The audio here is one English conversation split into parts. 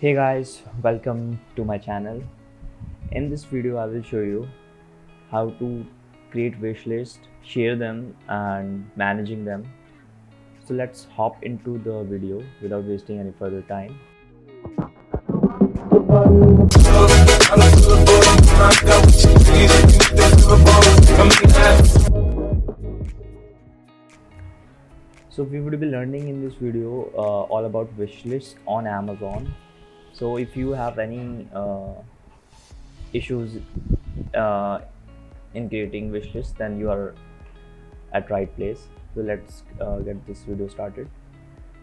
Hey guys, welcome to my channel. In this video I will show you how to create wish list, share them and managing them. So let's hop into the video without wasting any further time. So we would be learning in this video all about wish list on Amazon. So if you have any issues uh, in creating wish list, then you are at right place. So let's get this video started.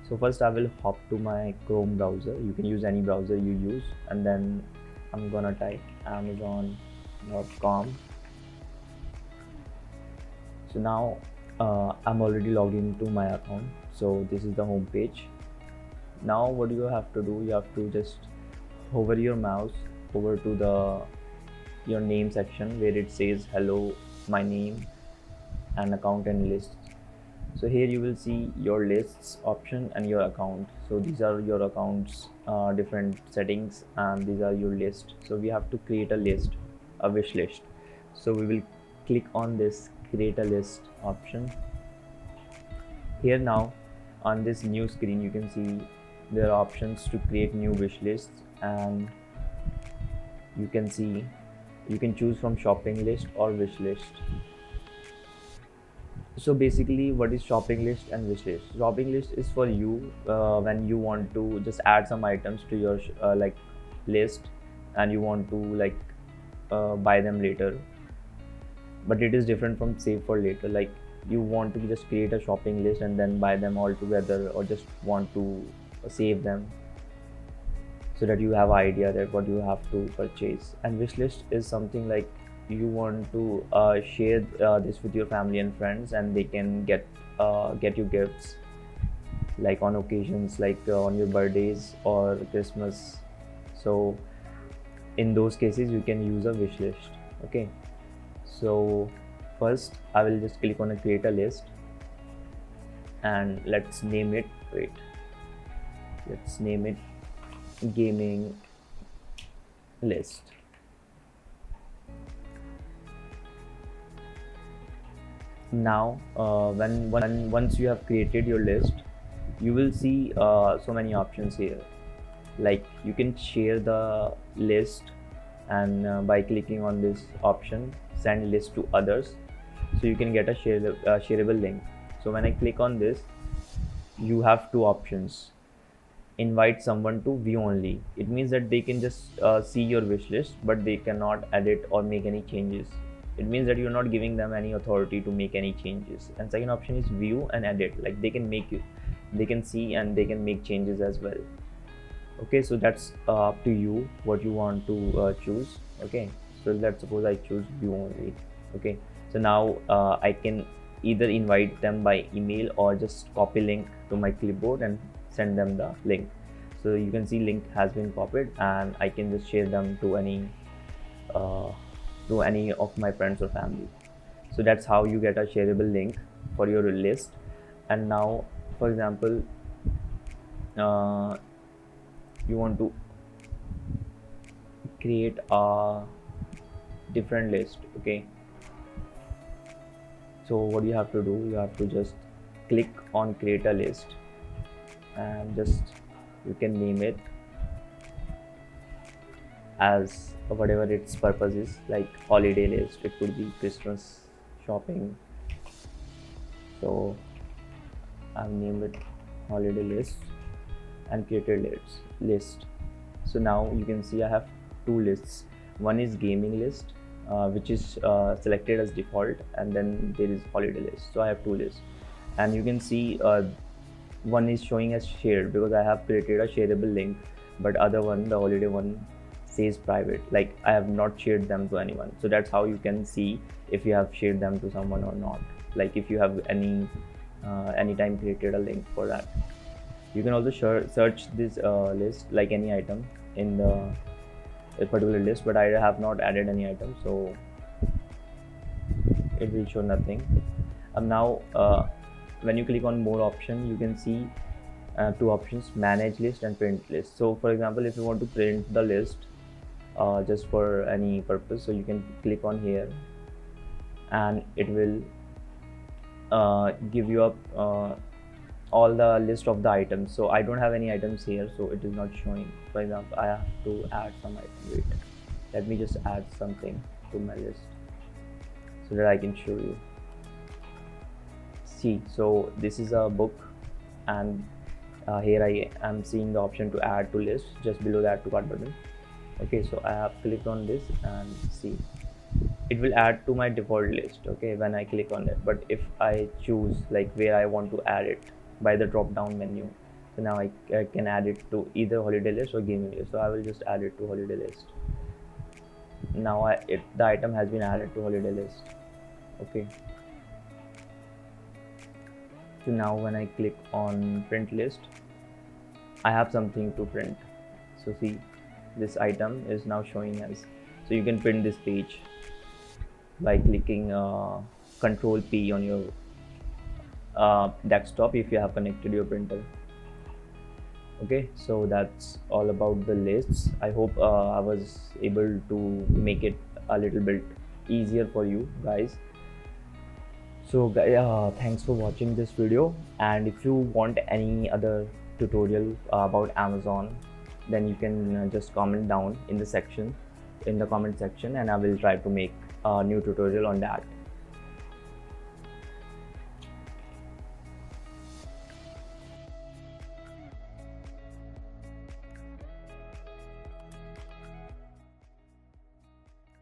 So first I will hop to my Chrome browser. You can use any browser you use, and then I'm gonna type amazon.com. So now I'm already logged into my account, so this is the home page. Now what you have to do, you have to just hover your mouse over to your name section where it says hello, my name and account and lists. So here you will see your lists option and your account. So these are your accounts, different settings, and these are your list. So we have to create a list, a wish list. So we will click on this create a list option. Here now on this new screen you can see there are options to create new wish lists, and you can see you can choose from shopping list or wish list. So basically what is shopping list and wish list? Shopping list is for you when you want to just add some items to your list, and you want to buy them later, but it is different from save for later. Like you want to just create a shopping list and then buy them all together, or just want to save them so that you have an idea that what you have to purchase. And wish list is something like you want to share this with your family and friends, and they can get you gifts like on occasions like on your birthdays or Christmas. So in those cases you can use a wish list. Okay, so first I will just click on a create a list, and let's name it gaming list. Now once you have created your list, you will see so many options here. Like you can share the list, and by clicking on this option send list to others, so you can get a shareable link. So when I click on this, you have two options: invite someone to view only. It means that they can just see your wish list, but they cannot edit or make any changes. It means that you're not giving them any authority to make any changes. And second option is view and edit. Like they can see and they can make changes as well. Okay, so that's up to you what you want to choose. Okay, so let's suppose I choose view only. Okay, so now I can either invite them by email or just copy link to my clipboard and send them the link. So you can see link has been copied, and I can just share them to any of my friends or family. So that's how you get a shareable link for your list. And now for example you want to create a different list. Okay, so what you have to do, you have to just click on create a list, and just you can name it as whatever its purpose is, like holiday list. It could be Christmas shopping. So I've named it holiday list and created list. So now you can see I have two lists. One is gaming list, which is selected as default, and then there is holiday list. So I have two lists, and you can see one is showing as shared because I have created a shareable link, but other one, the holiday one, says private, like I have not shared them to anyone. So that's how you can see if you have shared them to someone or not, like if you have anytime created a link for that. You can also search this list like any item in the a particular list, but I have not added any item, so it will show nothing. Now when you click on more option, you can see two options: manage list and print list. So for example, if you want to print the list just for any purpose, so you can click on here and it will give you up all the list of the items. So I don't have any items here, so it is not showing. For example, I have to add some item. Wait, let me just add something to my list so that I can show you. See, so this is a book, and here I am seeing the option to add to list just below the add to cart button. Okay, so I have clicked on this and see, it will add to my default list, okay, when I click on it. But if I choose like where I want to add it by the drop down menu, so now I can add it to either holiday list or gaming list. So I will just add it to holiday list. Now the item has been added to holiday list. Okay, so now when I click on print list, I have something to print. So see, this item is now showing as, so you can print this page by clicking Control P on your desktop if you have connected your printer. Okay, so that's all about the lists. I hope I was able to make it a little bit easier for you guys. So thanks for watching this video, and if you want any other tutorial about Amazon, then you can just comment down in the comment section, and I will try to make a new tutorial on that.